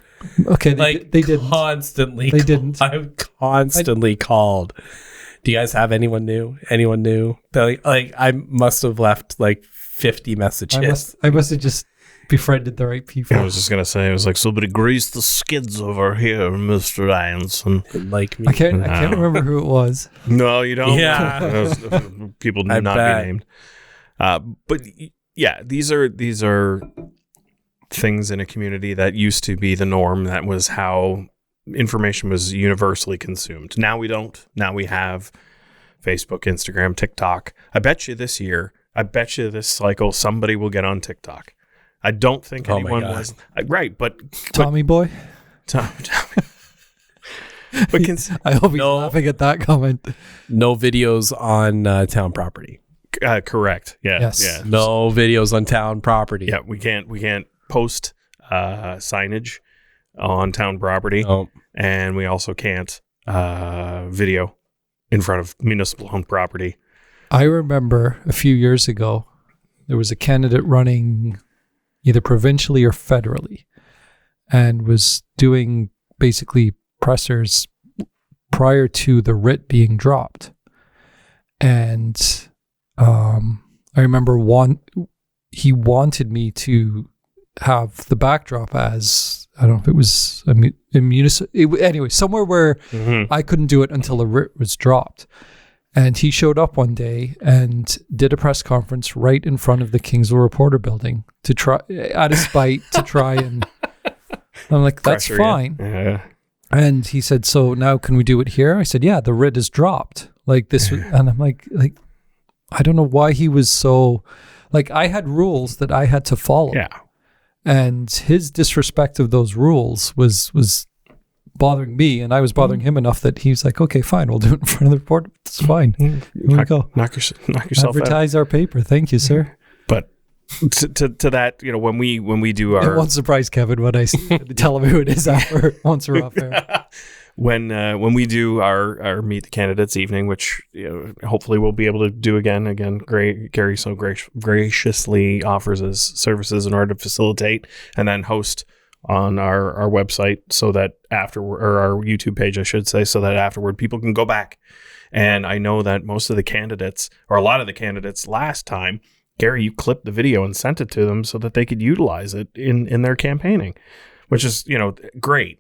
Okay, they didn't. Constantly. They didn't. I've constantly called. Do you guys have anyone new? Anyone new? I must have left 50 messages. I must have just befriended the right people. I was just gonna say, it was like, somebody grease the skids over here, Mr. Anson. Like me. I can't remember who it was. No, you don't. Yeah. People do not be named. But yeah, these are things in a community that used to be the norm. That was how information was universally consumed. Now we don't. Now we have Facebook, Instagram, TikTok. I bet you this cycle, somebody will get on TikTok. I don't think anyone was. Right, but Tommy boy? Tommy. But I hope he's laughing at that comment. No videos on town property. Correct. Yeah. Yes. Yeah. No videos on town property. Yeah. We can't post signage on town property, and we also can't video in front of municipal-owned property. I remember a few years ago, there was a candidate running either provincially or federally, and was doing basically pressers prior to the writ being dropped. And I remember he wanted me to have the backdrop as, I don't know if it was anyway, somewhere where I couldn't do it until the writ was dropped. And he showed up one day and did a press conference right in front of the Kingsville Reporter building to try, out of spite, to try and. I'm like, that's fine. Yeah. And he said, so now can we do it here? I said, yeah, the writ is dropped. Like this, and I'm like, I don't know why he was so, like, I had rules that I had to follow. Yeah. And his disrespect of those rules was bothering me, and I was bothering him enough that he was like, okay, fine, we'll do it in front of the report. It's fine. Here we go. Knock yourself Advertise our paper. Thank you, sir. But to that, when we do our... It won't surprise Kevin when I tell him who it is after once we're off air. When we do our Meet the Candidates evening, which hopefully we'll be able to do again. Gary so graciously offers his services in order to facilitate and then host on our website, so that afterward, or our YouTube page, I should say, so that afterward people can go back. And I know that most of the candidates, or a lot of the candidates last time, Gary, you clipped the video and sent it to them so that they could utilize it in their campaigning, which is, great.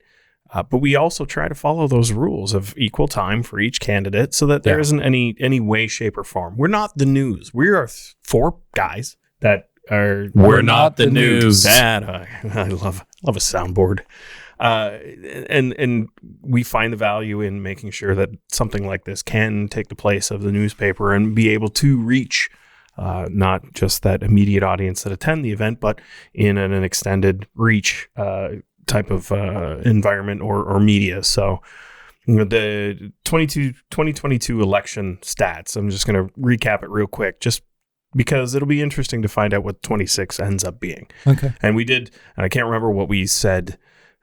But we also try to follow those rules of equal time for each candidate so that there isn't any way, shape, or form. We're not the news. We are four guys that are... We're not the news. That I love a soundboard. And we find the value in making sure that something like this can take the place of the newspaper and be able to reach not just that immediate audience that attend the event, but in an extended reach type of environment or media. So the 2022 election stats, I'm just going to recap it real quick, just because it'll be interesting to find out what 26 ends up being. Okay. And we did, and I can't remember what we said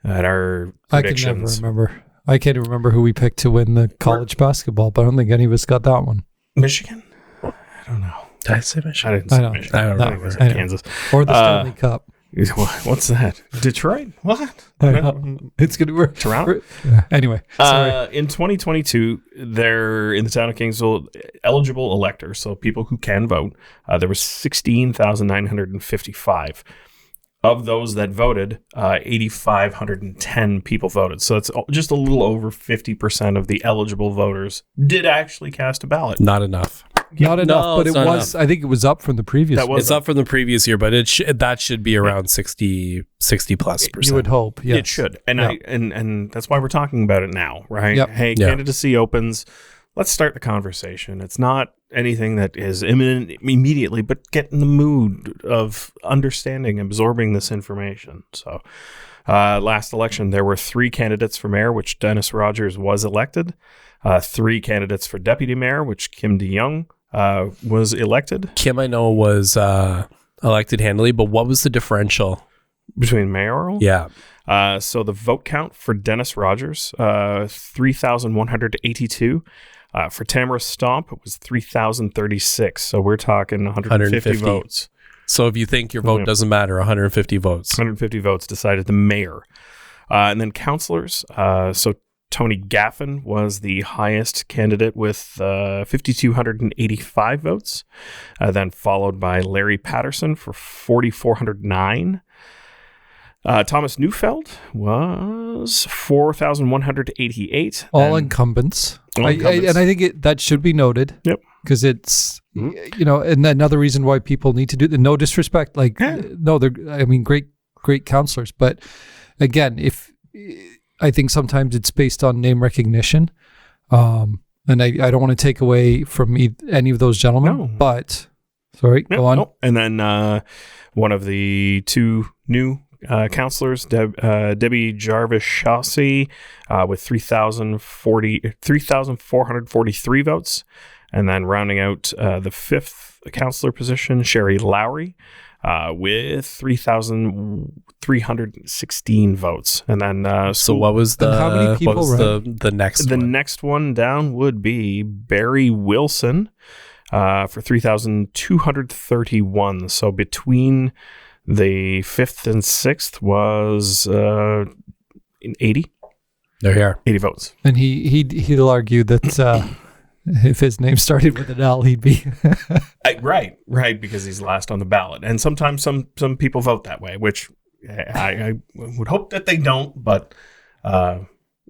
at our predictions. I can never remember. I can't even remember who we picked to win the college basketball, but I don't think any of us got that one. Michigan? I don't know. Did I say Michigan? I didn't say Michigan. I don't remember. know. Kansas. Or the Stanley Cup. What's that? Detroit? What? It's going to work. Toronto? Anyway. Sorry. In 2022, there in the town of Kingsville, eligible electors, so people who can vote, there was 16,955. Of those that voted, 8,510 people voted. So it's just a little over 50% of the eligible voters did actually cast a ballot. Not enough. Not enough, but it was. I think it was up from the previous. It's up from the previous year, but that should be around 60 plus %. You would hope, yes. It should, and and that's why we're talking about it now, right? Yep. Hey, candidacy opens. Let's start the conversation. It's not anything that is imminent immediately, but get in the mood of understanding, absorbing this information. So, last election, there were 3 candidates for mayor, which Dennis Rogers was elected. 3 candidates for deputy mayor, which Kim DeYoung was elected. Kim, I know, was elected handily, but what was the differential between mayoral? Yeah. So the vote count for Dennis Rogers, 3,182. For Tamara Stomp, it was 3,036. So we're talking 150 votes. So if you think your vote doesn't matter, 150 votes. 150 votes decided the mayor. And then councilors. So Tony Gaffin was the highest candidate with 5,285 votes. Then followed by Larry Patterson for 4,409. Thomas Neufeld was 4,188. All incumbents. And I think that should be noted. Yep. Because it's, and another reason why people need to do no disrespect. No, they're, great counselors. But again, I think sometimes it's based on name recognition. And I don't want to take away from any of those gentlemen, but sorry, go on. No. And then one of the 2 new councillors, Debbie Jarvis Chaussee with 3,443 votes. And then rounding out the fifth councillor position, Sherry Lowry with 3,316 votes. And then so what was the how many people what was the next the one? next one down would be Barry Wilson for 3,231. So between the fifth and sixth was 80. There you are. 80 votes. And he'll argue that if his name started with an L, he'd be Right, because he's last on the ballot. And sometimes some people vote that way, which I would hope that they don't, but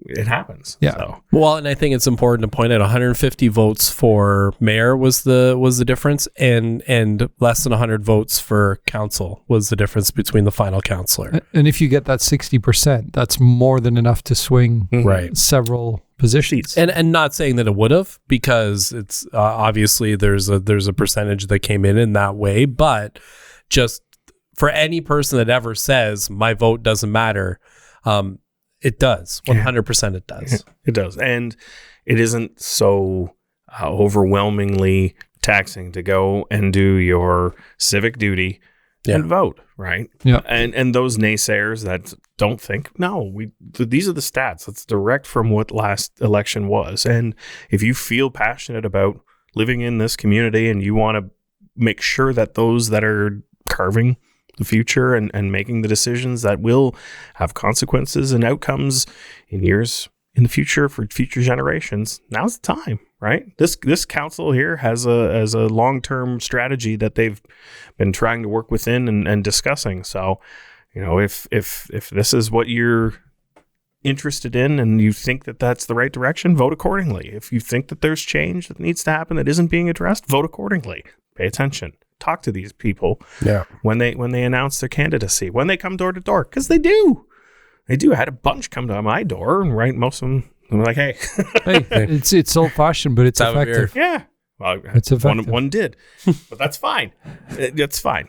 it happens. Yeah. So. Well, and I think it's important to point out 150 votes for mayor was the difference, and less than 100 votes for council was the difference between the final councillor. And if you get that 60%, that's more than enough to swing Right. several positions. And not saying that it would have, because it's obviously there's a percentage that came in that way, but just for any person that ever says my vote doesn't matter, it does. 100% it does. It does. And it isn't so overwhelmingly taxing to go and do your civic duty and vote, right? Yeah. And those naysayers that don't think, no, these are the stats. That's direct from what last election was. And if you feel passionate about living in this community and you want to make sure that those that are carving the future and making the decisions that will have consequences and outcomes in years in the future for future generations, now's the time, right? This council here has a long-term strategy that they've been trying to work within and discussing. So, if this is what you're interested in and you think that that's the right direction, vote accordingly. If you think that there's change that needs to happen that isn't being addressed, vote accordingly. Pay attention. Talk to these people when they announce their candidacy, when they come door to door, because they do. I had a bunch come to my door, and most of them were like, "Hey, it's old fashioned, but it's effective." Yeah, well, it's effective. One did, but that's fine. That's fine.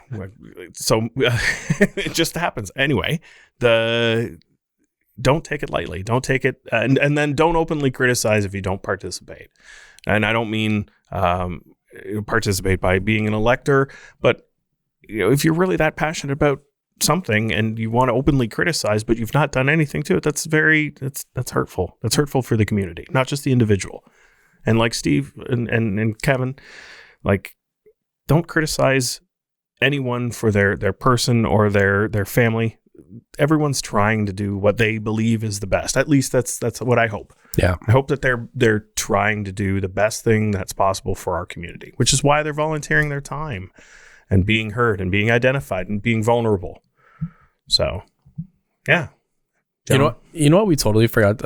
So it just happens anyway. Don't take it lightly. Don't take it, and then don't openly criticize if you don't participate. And I don't mean participate by being an elector, but if you're really that passionate about something and you want to openly criticize, but you've not done anything to it, that's hurtful. That's hurtful for the community, not just the individual. And like Steve and Kevin, like, don't criticize anyone for their person or their family. Everyone's trying to do what they believe is the best. At least that's what I hope. Yeah. I hope that they're trying to do the best thing that's possible for our community, which is why they're volunteering their time and being heard and being identified and being vulnerable. So, yeah. You know what we totally forgot?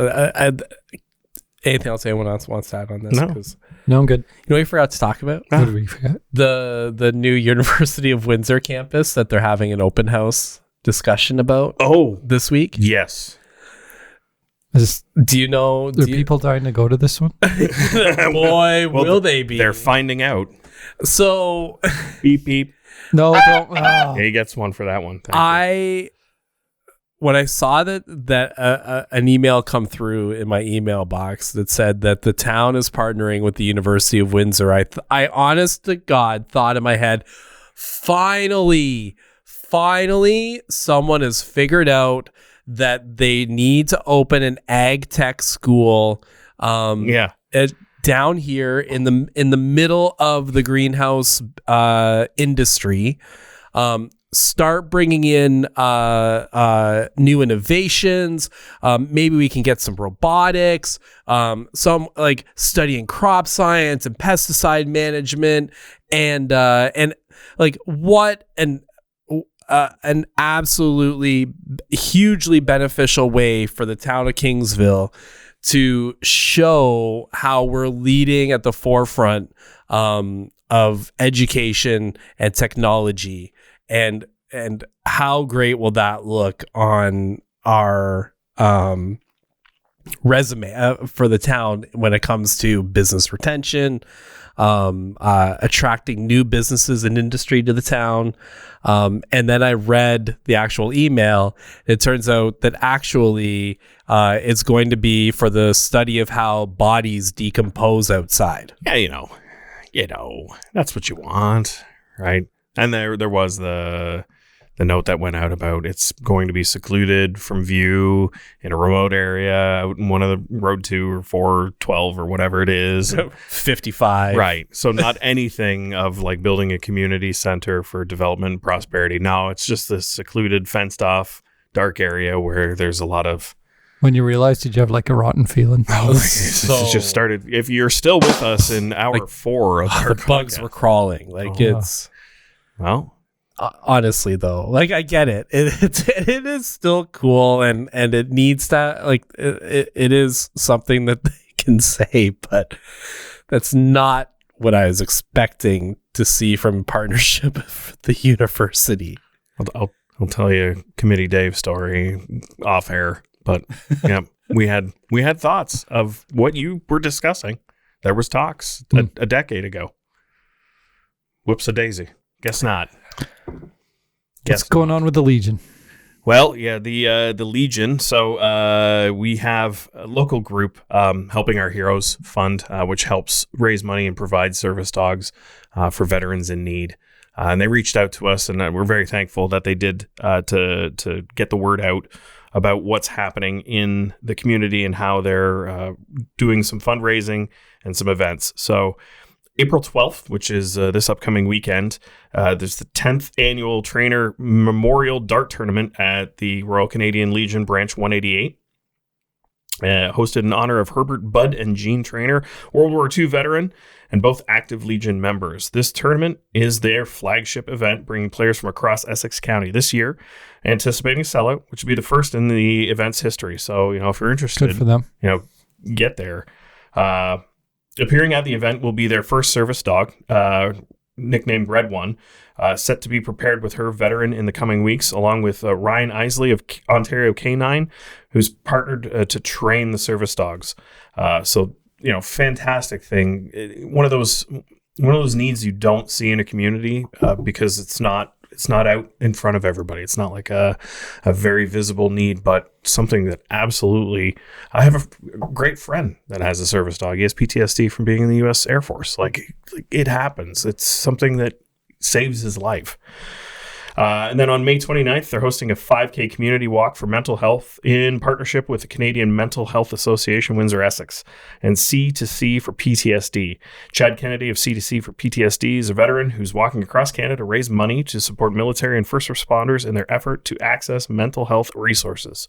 Anything else anyone else wants to add on this? No, I'm good. You know what we forgot to talk about? What did we forget? The new University of Windsor campus that they're having an open house discussion about this week. Yes. Do you know? Are people dying to go to this one? Boy, will they be? They're finding out. So, beep beep. No, don't. Yeah, he gets one for that one. When I saw that an email come through in my email box that said that the town is partnering with the University of Windsor, I honest to God thought in my head, finally, someone has figured out that they need to open an ag tech school. Down here in the middle of the greenhouse industry. Start bringing in new innovations. Maybe we can get some robotics, some like studying crop science and pesticide management, and like what an absolutely hugely beneficial way for the town of Kingsville to show how we're leading at the forefront of education and technology. And how great will that look on our resume for the town when it comes to business retention, attracting new businesses and industry to the town. And then I read the actual email. It turns out that actually it's going to be for the study of how bodies decompose outside. Yeah, that's what you want, right? And there was the note that went out about it's going to be secluded from view in a remote area out in one of the Road 2 or 412 or whatever it is. 55. Right. So not anything of like building a community center for development and prosperity. No, it's just this secluded, fenced off, dark area where there's a lot of... When you realized, did you have like a rotten feeling? Oh, it just started. If you're still with us in hour 4 of our the bugs were crawling. Like it's... Well... honestly though, like I get it. It is still cool and it needs to like it is something that they can say, but that's not what I was expecting to see from partnership with the university. I'll tell you Committee Dave story off air, but yeah, we had thoughts of what you were discussing. There was talks a decade ago. Whoops a daisy. Guess not. What's going on with the Legion? Well, yeah, the Legion. So we have a local group helping our Heroes Fund, which helps raise money and provide service dogs for veterans in need. And they reached out to us, and we're very thankful that they did to get the word out about what's happening in the community and how they're doing some fundraising and some events. So April 12th, which is this upcoming weekend, there's the 10th annual Trainer Memorial Dart Tournament at the Royal Canadian Legion Branch 188. Hosted in honor of Herbert Bud and Jean Trainer, World War II veteran, and both active Legion members. This tournament is their flagship event, bringing players from across Essex County this year, anticipating a sellout, which will be the first in the event's history. So, if you're interested, good for them. Get there. Appearing at the event will be their first service dog, nicknamed Red One, set to be prepared with her veteran in the coming weeks, along with Ryan Isley of Ontario Canine, who's partnered to train the service dogs. So, fantastic thing. One of those needs you don't see in a community because it's not out in front of everybody. It's not like a very visible need, but something that absolutely... I have a great friend that has a service dog. He has PTSD from being in the U.S. Air Force. Like it happens. It's something that saves his life. And then on May 29th, they're hosting a 5K community walk for mental health in partnership with the Canadian Mental Health Association, Windsor Essex, and C2C for PTSD. Chad Kennedy of C2C for PTSD is a veteran who's walking across Canada to raise money to support military and first responders in their effort to access mental health resources.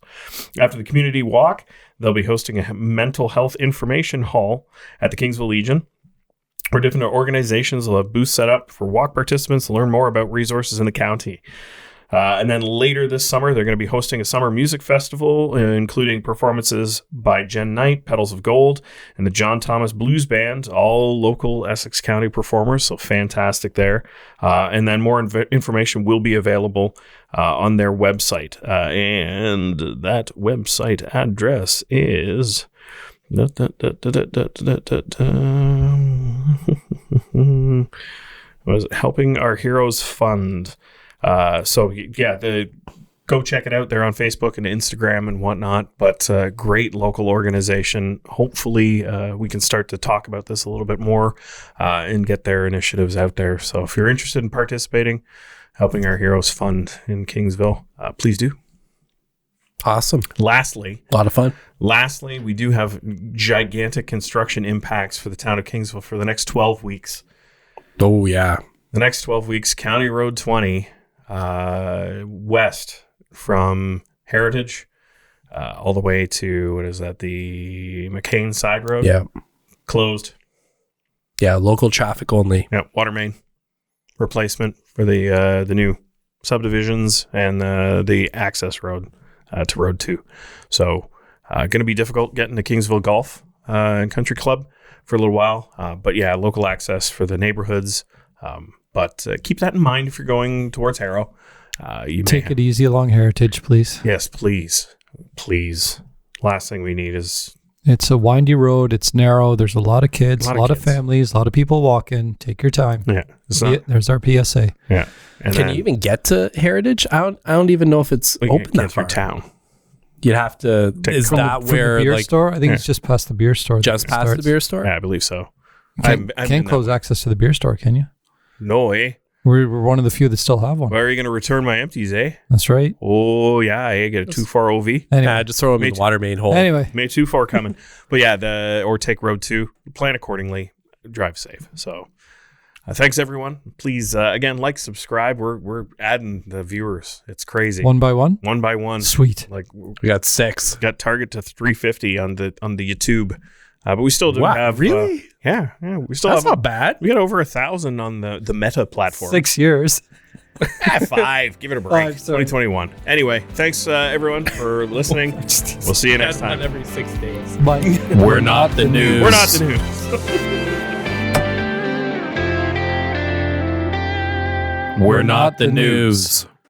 After the community walk, they'll be hosting a mental health information hall at the Kingsville Legion, where different organizations will have booths set up for walk participants to learn more about resources in the county. And then later this summer, they're going to be hosting a summer music festival, including performances by Jen Knight, Petals of Gold, and the John Thomas Blues Band, all local Essex County performers, so fantastic there. And then more information will be available on their website. And that website address is... was it Helping Our Heroes Fund. So yeah, go check it out. They're on Facebook and Instagram and whatnot, but great local organization. Hopefully we can start to talk about this a little bit more and get their initiatives out there. So if you're interested in participating, Helping Our Heroes Fund in Kingsville, please do. Awesome. Lastly, a lot of fun. Lastly, we do have gigantic construction impacts for the town of Kingsville for the next 12 weeks. Oh, yeah. The next 12 weeks, County Road 20, west from Heritage, all the way to, the McCain side road? Yeah. Closed. Yeah, local traffic only. Yeah, water main replacement for the new subdivisions and the access road to Road 2. So, going to be difficult getting to Kingsville Golf and Country Club for a little while. But yeah, local access for the neighborhoods. But keep that in mind if you're going towards Harrow. You Take it easy along Heritage, please. Yes, please. Please. Last thing we need is It's a windy road. It's narrow. There's a lot of kids, a lot of families, a lot of people walking. Take your time. Yeah. So, there's our PSA. yeah. And Can you even get to Heritage? I don't even know if it's open that far. town. You'd have to. Is that where the beer like store? I think it's just past the beer store. just past the beer store? Yeah, I believe so. Can't close access to the beer store, can you? No, eh? We're one of the few that still have one. Where are you going to return my empties, eh? That's right. Oh, yeah. I get a 2-4 OV. Anyway, Just throw them in the water main hole. anyway, May 2-4 coming. But yeah, or take road 2. Plan accordingly. Drive safe. So thanks, everyone. Please, again, subscribe. We're adding the viewers. It's crazy. one by one. One by one. Sweet. We got 6. Got target to 350 on the YouTube. But we still do have really? Yeah, we still That's have not bad. We got over 1,000 on the Meta platform. 6 years. 5. Give it a break. 5, sorry. 2021. Anyway, thanks everyone for listening. We'll see you next time. Every 6 days. Bye. We're not the news. We're not the news. We're not the news.